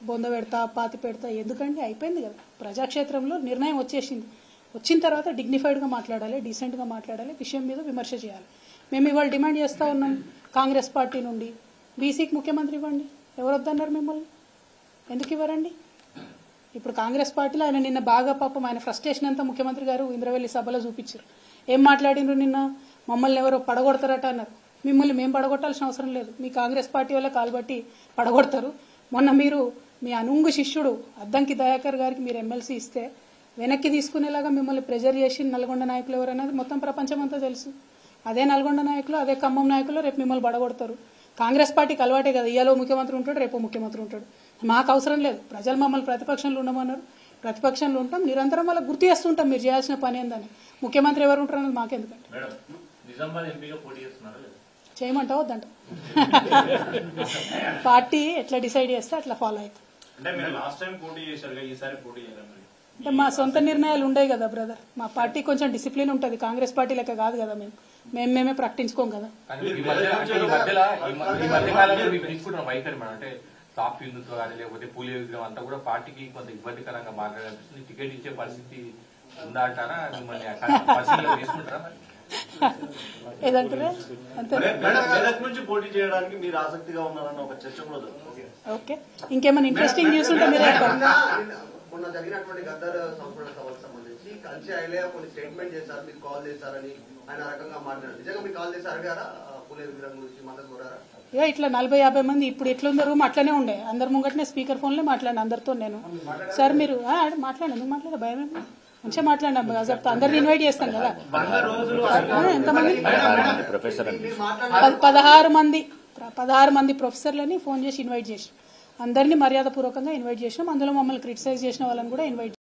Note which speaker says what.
Speaker 1: బొంద పెడతా పాతి పెడతా ఎందుకంటే అయిపోయింది కదా. ప్రజాక్షేత్రంలో నిర్ణయం వచ్చేసింది. వచ్చిన తర్వాత డిగ్నిఫైడ్గా మాట్లాడాలి, డీసెంట్గా మాట్లాడాలి, విషయం మీద విమర్శ చేయాలి. మేము ఇవాళ డిమాండ్ చేస్తూ ఉన్నాం కాంగ్రెస్ పార్టీ నుండి, బీసీకి ముఖ్యమంత్రి ఇవ్వండి. ఎవరు వద్దన్నారు మిమ్మల్ని? ఎందుకు ఇవ్వరండి? ఇప్పుడు కాంగ్రెస్ పార్టీలో ఆయన నిన్న బాగా పాపం ఆయన ఫ్రస్ట్రేషన్ అంతా ముఖ్యమంత్రి గారు ఇంద్రవెల్లి సభలో చూపించారు. ఏం మాట్లాడినరు నిన్న? మమ్మల్ని ఎవరో పడగొడతారట అన్నారు. మిమ్మల్ని మేము పడగొట్టాల్సిన అవసరం లేదు, మీ కాంగ్రెస్ పార్టీ వల్ల కాలుబట్టి పడగొడతారు. మొన్న మీరు మీ అనుంగు శిష్యుడు అద్దంకి దయాకర్ గారికి మీరు ఎమ్మెల్సీ ఇస్తే వెనక్కి తీసుకునేలాగా మిమ్మల్ని ప్రెజర్ చేసి నల్గొండ నాయకులు ఎవరనేది మొత్తం ప్రపంచం అంతా తెలుసు. అదే నల్గొండ నాయకులు, అదే ఖమ్మం నాయకులు రేపు మిమ్మల్ని పడగొడతారు. కాంగ్రెస్ పార్టీకి అలవాటే కదా, ఇయ్యాలో ముఖ్యమంత్రి ఉంటాడు, రేపు ముఖ్యమంత్రి ఉంటాడు. మాకు అవసరం లేదు. ప్రజలు మమ్మల్ని ప్రతిపక్షంలో ఉండమన్నారు, ప్రతిపక్షంలో ఉంటాం. నిరంతరం వాళ్ళకి గుర్తు చేస్తుంటాం మీరు చేయాల్సిన పని ఏందని. ముఖ్యమంత్రి ఎవరు ఉంటారు అన్నది మాకెందుకంటే. చేయమంటావు వద్దంట. పార్టీ ఎట్లా డిసైడ్ చేస్తే అట్లా ఫాలో అవుతాం. అంటే మా సొంత నిర్ణయాలు ఉండేవి కదా బ్రదర్. మా పార్టీ కొంచెం డిసిప్లిన్ ఉంటుంది, కాంగ్రెస్ పార్టీ లెక్క కాదు కదా. మేమే ప్రకటించుకోం కదా.
Speaker 2: సాఫ్ట్ హిందుత్వ కానీ లేకపోతే పూలే విగ్రహం అంతా కూడా పార్టీకి కొంత ఇబ్బందికరంగా మాట్లాడాలనిపిస్తుంది. టికెట్ ఇచ్చే పరిస్థితి ఉందా అంటారా? మిమ్మల్ని పరిశీలన తీసుకుంటారా?
Speaker 1: ఏదంటారా
Speaker 3: నుంచి పోటీ చేయడానికి మీరు ఆసక్తిగా ఉన్నారన్న ఒక చర్చ కూడా.
Speaker 1: ఓకే, ఇంకేమైనా ఇంట్రెస్టింగ్ న్యూస్ ఉంటే మీరు
Speaker 4: మొన్న జరిగినటువంటి గద్దర్ సంపూర్ణ సభకు సంబంధించి కలిసి ఐలయ్య కొన్ని స్టేట్మెంట్ చేశారు, మీరు కాల్ చేశారని ఆయన రకంగా మాట్లాడారు. నిజంగా మీరు కాల్ చేశారు కదా పూలే విగ్రహం గురించి మద్దతు కోరారా?
Speaker 1: ఇట్లా 40-50 మంది ఇప్పుడు ఎట్లుందో రూమ్ అట్లనే ఉండే. అందరి ముంగటనే స్పీకర్ ఫోన్లే మాట్లాడిన అందరితో. నేను సార్ మీరు మాట్లాడండి, ఎందుకు మాట్లాడ భయం ఏమి, మంచిగా మాట్లాడినా చెప్తా. అందరిని ఇన్వైట్ చేస్తాం కదా. ఎంతమంది? 16 మంది ప్రొఫెసర్లని ఫోన్ చేసి ఇన్వైట్ చేసి అందరినీ మర్యాదపూర్వకంగా ఇన్వైట్ చేసినాం. అందులో మమ్మల్ని క్రిటిసైజ్ చేసిన వాళ్ళని కూడా ఇన్వైట్